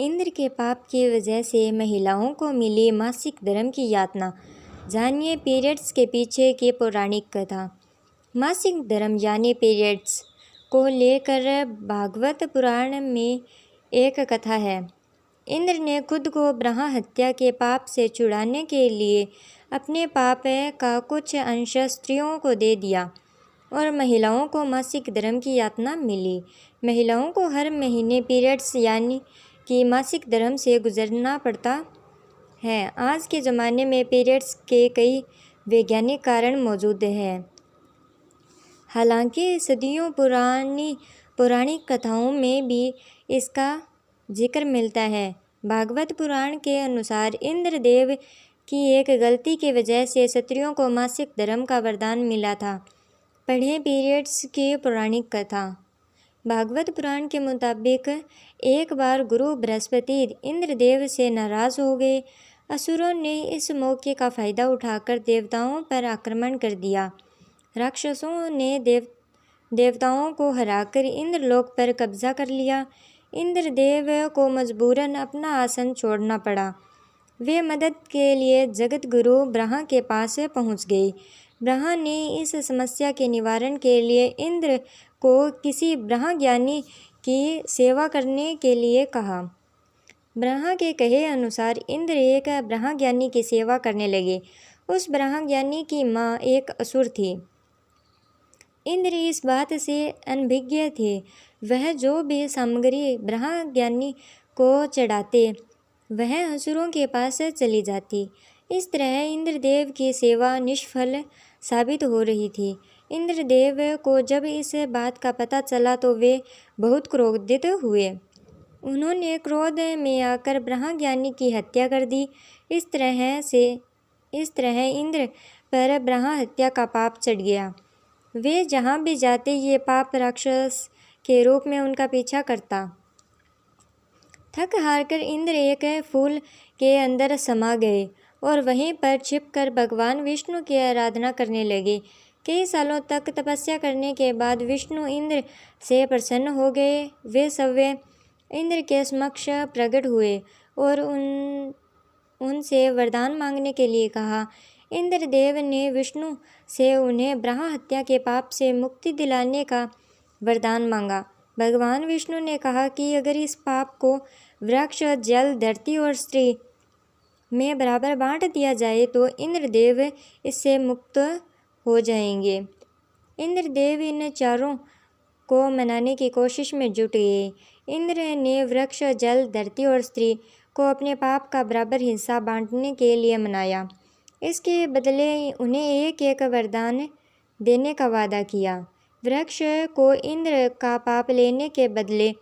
इंद्र के पाप की वजह से महिलाओं को मिली मासिक धर्म की यातना। जानिए पीरियड्स के पीछे की पौराणिक कथा। मासिक धर्म यानी पीरियड्स को लेकर भागवत पुराण में एक कथा है। इंद्र ने खुद को ब्रह्म हत्या के पाप से छुड़ाने के लिए अपने पाप का कुछ अंश स्त्रियों को दे दिया और महिलाओं को मासिक धर्म की यातना मिली। महिलाओं को हर महीने पीरियड्स यानी कि मासिक धर्म से गुजरना पड़ता है। आज के ज़माने में पीरियड्स के कई वैज्ञानिक कारण मौजूद हैं। हालांकि सदियों पौराणिक कथाओं में भी इसका जिक्र मिलता है। भागवत पुराण के अनुसार इंद्र देव की एक गलती की वजह से स्त्रियों को मासिक धर्म का वरदान मिला था। पढ़ें पीरियड्स की पौराणिक कथा। भागवत पुराण के मुताबिक एक बार गुरु बृहस्पति इंद्रदेव से नाराज हो गए। असुरों ने इस मौके का फ़ायदा उठाकर देवताओं पर आक्रमण कर दिया। राक्षसों ने देवताओं को हराकर इंद्रलोक पर कब्जा कर लिया। इंद्रदेव को मजबूरन अपना आसन छोड़ना पड़ा। वे मदद के लिए जगत गुरु ब्रह्मा के पास पहुंच गए। ब्रह्मा ने इस समस्या के निवारण के लिए इंद्र को किसी ब्रह्म ज्ञानी की सेवा करने के लिए कहा। ब्रह्मा के कहे अनुसार इंद्र एक ब्रह्म ज्ञानी की सेवा करने लगे। उस ब्रह्म ज्ञानी की माँ एक असुर थी। इंद्र इस बात से अनभिज्ञ थे। वह जो भी सामग्री ब्रह्म ज्ञानी को चढ़ाते वह असुरों के पास चली जाती। इस तरह इंद्रदेव की सेवा निष्फल साबित हो रही थी। इंद्रदेव को जब इस बात का पता चला तो वे बहुत क्रोधित हुए। उन्होंने क्रोध में आकर ब्रह्म ज्ञानी की हत्या कर दी। इस तरह इंद्र पर ब्रह्म हत्या का पाप चढ़ गया। वे जहाँ भी जाते ये पाप राक्षस के रूप में उनका पीछा करता। थक हार कर इंद्र एक फूल के अंदर समा गए और वहीं पर छिपकर भगवान विष्णु की आराधना करने लगे। कई सालों तक तपस्या करने के बाद विष्णु इंद्र से प्रसन्न हो गए। वे सवे इंद्र के समक्ष प्रकट हुए और उनसे वरदान मांगने के लिए कहा। इंद्रदेव ने विष्णु से उन्हें ब्रह्म हत्या के पाप से मुक्ति दिलाने का वरदान मांगा। भगवान विष्णु ने कहा कि अगर इस पाप को वृक्ष, जल, धरती और स्त्री में बराबर बांट दिया जाए तो इंद्रदेव इससे मुक्त हो जाएंगे। इंद्रदेव इन चारों को मनाने की कोशिश में जुट गए। इंद्र ने वृक्ष, जल, धरती और स्त्री को अपने पाप का बराबर हिस्सा बांटने के लिए मनाया। इसके बदले उन्हें एक एक वरदान देने का वादा किया। वृक्ष को इंद्र का पाप लेने के बदले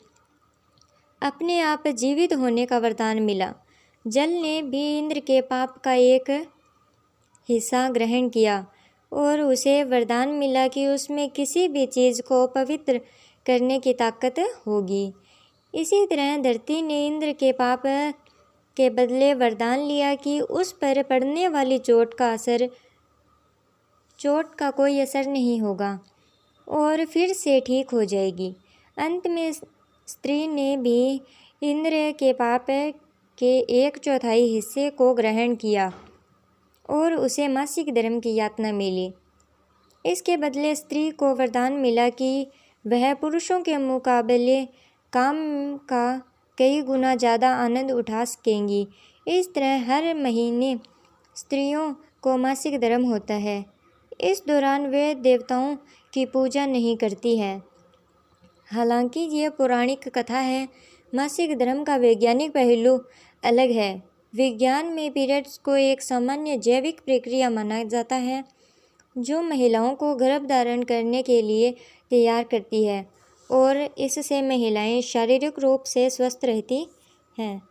अपने आप जीवित होने का वरदान मिला। जल ने भी इंद्र के पाप का एक हिस्सा ग्रहण किया और उसे वरदान मिला कि उसमें किसी भी चीज़ को पवित्र करने की ताकत होगी। इसी तरह धरती ने इंद्र के पाप के बदले वरदान लिया कि उस पर पड़ने वाली चोट का कोई असर नहीं होगा और फिर से ठीक हो जाएगी। अंत में स्त्री ने भी इंद्र के पाप के 1/4 हिस्से को ग्रहण किया और उसे मासिक धर्म की यातना मिली। इसके बदले स्त्री को वरदान मिला कि वह पुरुषों के मुकाबले काम का कई गुना ज़्यादा आनंद उठा सकेंगी। इस तरह हर महीने स्त्रियों को मासिक धर्म होता है। इस दौरान वे देवताओं की पूजा नहीं करती हैं। हालांकि ये पौराणिक कथा है, मासिक धर्म का वैज्ञानिक पहलू अलग है। विज्ञान में पीरियड्स को एक सामान्य जैविक प्रक्रिया माना जाता है जो महिलाओं को गर्भ धारण करने के लिए तैयार करती है और इससे महिलाएं शारीरिक रूप से स्वस्थ रहती हैं।